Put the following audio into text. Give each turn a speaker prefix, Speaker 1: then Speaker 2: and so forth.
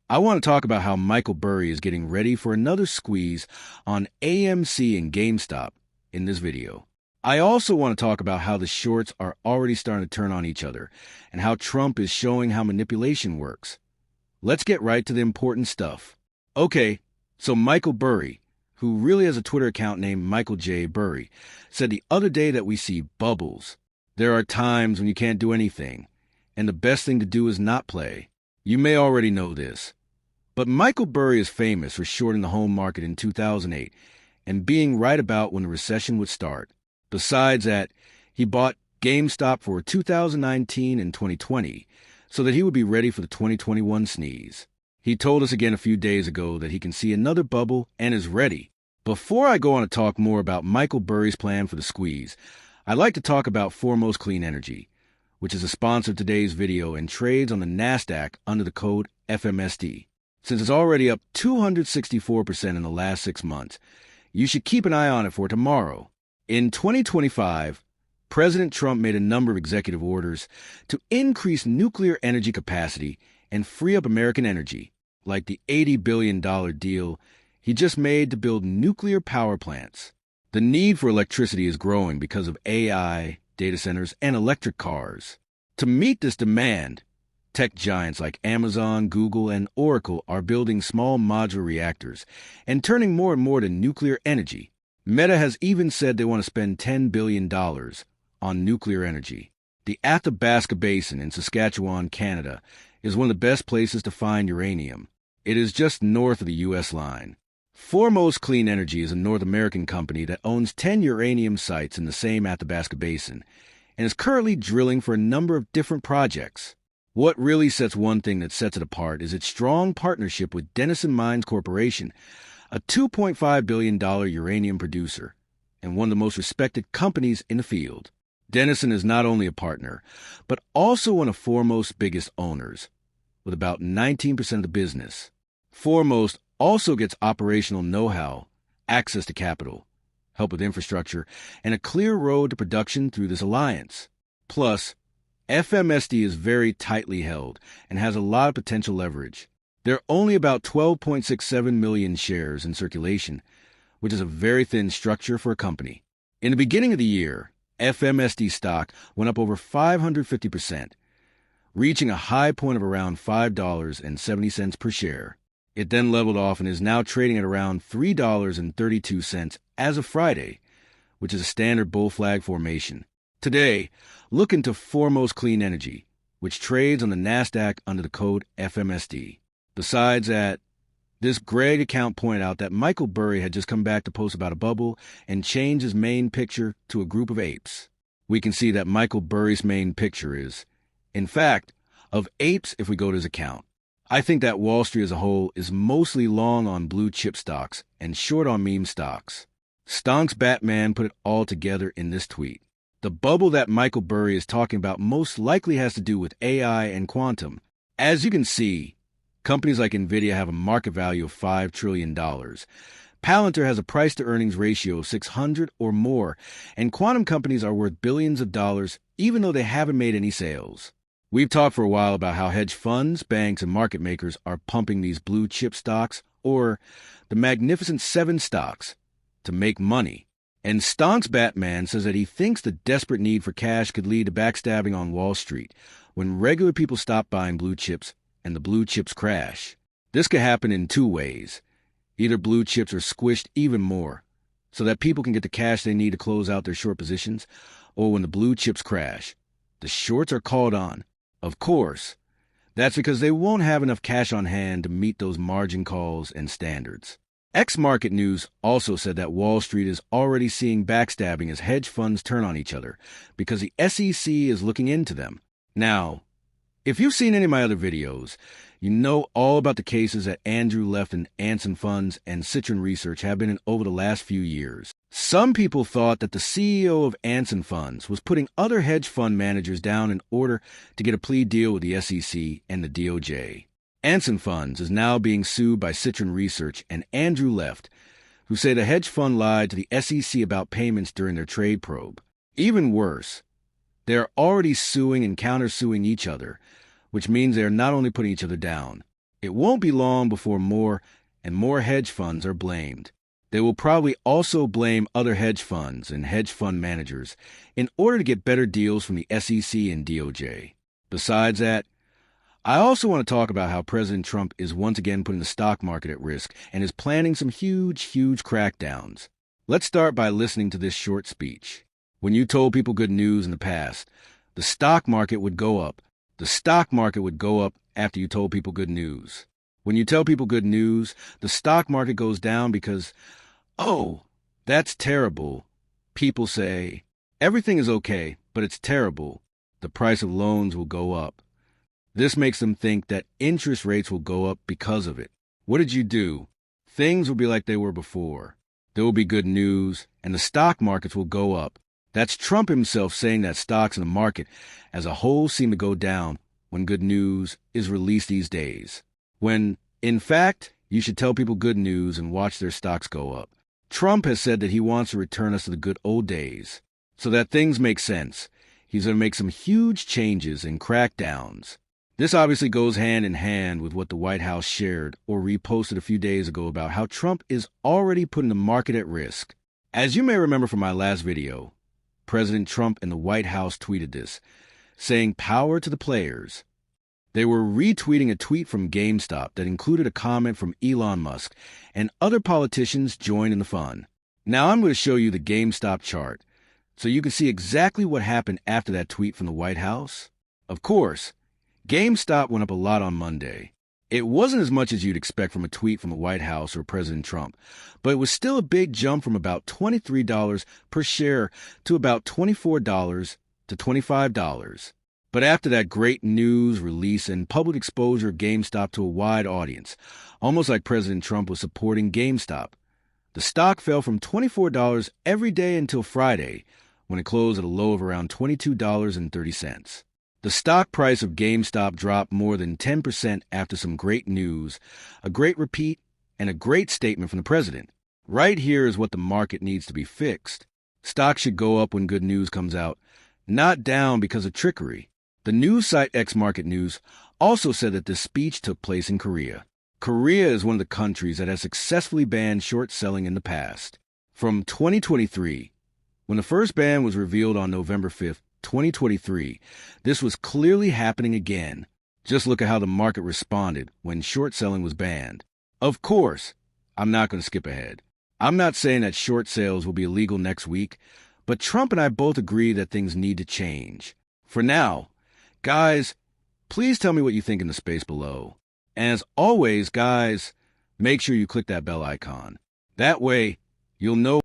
Speaker 1: I want to talk about how Michael Burry is getting ready for another squeeze on AMC and GameStop in this video. I also want to talk about how the shorts are already starting to turn on each other and how Trump is showing how manipulation works. Let's get right to the important stuff. Okay, so Michael Burry, who really has a Twitter account named Michael J. Burry, said the other day that we see bubbles. There are times when you can't do anything, and the best thing to do is not play. You may already know this, but Michael Burry is famous for shorting the home market in 2008 and being right about when the recession would start. Besides that, he bought GameStop for 2019 and 2020 so that he would be ready for the 2021 sneeze. He told us again a few days ago that he can see another bubble and is ready. Before I go on to talk more about Michael Burry's plan for the squeeze, I'd like to talk about Foremost Clean Energy, which is a sponsor of today's video and trades on the NASDAQ under the code FMSD. Since it's already up 264% in the last 6 months, you should keep an eye on it for tomorrow. In 2025, President Trump made a number of executive orders to increase nuclear energy capacity and free up American energy, like the $80 billion deal he just made to build nuclear power plants. The need for electricity is growing because of AI, data centers, and electric cars. To meet this demand, tech giants like Amazon, Google, and Oracle are building small modular reactors and turning more and more to nuclear energy. Meta has even said they want to spend $10 billion on nuclear energy. The Athabasca Basin in Saskatchewan, Canada, is one of the best places to find uranium. It is just north of the U.S. line. Foremost Clean Energy is a North American company that owns 10 uranium sites in the same Athabasca Basin and is currently drilling for a number of different projects. What really sets one thing that sets it apart is its strong partnership with Denison Mines Corporation, a $2.5 billion uranium producer and one of the most respected companies in the field. Denison is not only a partner, but also one of Foremost's biggest owners, with about 19% of the business. Foremost also gets operational know-how, access to capital, help with infrastructure, and a clear road to production through this alliance. Plus, FMSD is very tightly held and has a lot of potential leverage. There are only about 12.67 million shares in circulation, which is a very thin structure for a company. In the beginning of the year, FMSD stock went up over 550%, reaching a high point of around $5.70 per share. It then leveled off and is now trading at around $3.32 as of Friday, which is a standard bull flag formation. Today, look into Foremost Clean Energy, which trades on the NASDAQ under the code FMSD. Besides that, this Greg account pointed out that Michael Burry had just come back to post about a bubble and changed his main picture to a group of apes. We can see that Michael Burry's main picture is, in fact, of apes if we go to his account. I think that Wall Street as a whole is mostly long on blue chip stocks and short on meme stocks. Stonks Batman put it all together in this tweet. The bubble that Michael Burry is talking about most likely has to do with AI and quantum. As you can see, companies like NVIDIA have a market value of $5 trillion. Palantir has a price-to-earnings ratio of 600 or more, and quantum companies are worth billions of dollars even though they haven't made any sales. We've talked for a while about how hedge funds, banks, and market makers are pumping these blue chip stocks, or the Magnificent Seven stocks, to make money. And Stonks Batman says that he thinks the desperate need for cash could lead to backstabbing on Wall Street when regular people stop buying blue chips and the blue chips crash. This could happen in two ways. Either blue chips are squished even more so that people can get the cash they need to close out their short positions, or when the blue chips crash, the shorts are called on. Of course, that's because they won't have enough cash on hand to meet those margin calls and standards. X-Market News also said that Wall Street is already seeing backstabbing as hedge funds turn on each other because the SEC is looking into them. Now, if you've seen any of my other videos, you know all about the cases that Andrew Left and Anson Funds and Citron Research have been in over the last few years. Some people thought that the CEO of Anson Funds was putting other hedge fund managers down in order to get a plea deal with the SEC and the DOJ. Anson Funds is now being sued by Citron Research and Andrew Left, who say the hedge fund lied to the SEC about payments during their trade probe. Even worse, they are already suing and countersuing each other, which means they are not only putting each other down, It won't be long before more and more hedge funds are blamed. They will probably also blame other hedge funds and hedge fund managers in order to get better deals from the SEC and DOJ. Besides that, I also want to talk about how President Trump is once again putting the stock market at risk and is planning some huge crackdowns. Let's start by listening to this short speech. When you told people good news in the past, the stock market would go up. The stock market would go up after you told people good news. When you tell people good news, the stock market goes down because, oh, that's terrible. People say, everything is okay, but it's terrible. The price of loans will go up. This makes them think that interest rates will go up because of it. What did you do? Things will be like they were before. There will be good news, and the stock markets will go up. That's Trump himself saying that stocks in the market as a whole seem to go down when good news is released these days. When, in fact, you should tell people good news and watch their stocks go up. Trump has said that he wants to return us to the good old days. So that things make sense, he's going to make some huge changes and crackdowns. This obviously goes hand in hand with what the White House shared or reposted a few days ago about how Trump is already putting the market at risk. As you may remember from my last video, President Trump and the White House tweeted this, saying power to the players. They were retweeting a tweet from GameStop that included a comment from Elon Musk, and other politicians joined in the fun. Now I'm going to show you the GameStop chart so you can see exactly what happened after that tweet from the White House. Of course, GameStop went up a lot on Monday. It wasn't as much as you'd expect from a tweet from the White House or President Trump, but it was still a big jump from about $23 per share to about $24 to $25. But after that great news release and public exposure of GameStop to a wide audience, almost like President Trump was supporting GameStop, the stock fell from $24 every day until Friday, when it closed at a low of around $22.30. The stock price of GameStop dropped more than 10% after some great news, a great repeat, and a great statement from the president. Right here is what the market needs to be fixed. Stocks should go up when good news comes out, not down because of trickery. The news site X Market News also said that this speech took place in Korea. Korea is one of the countries that has successfully banned short selling in the past. From 2023, when the first ban was revealed on November 5th, 2023, this was clearly happening again. Just look at how the market responded when short selling was banned. Of course, I'm not going to skip ahead. I'm not saying that short sales will be illegal next week, but Trump and I both agree that things need to change. For now, guys, please tell me what you think in the space below. And as always, guys, make sure you click that bell icon. That way, you'll know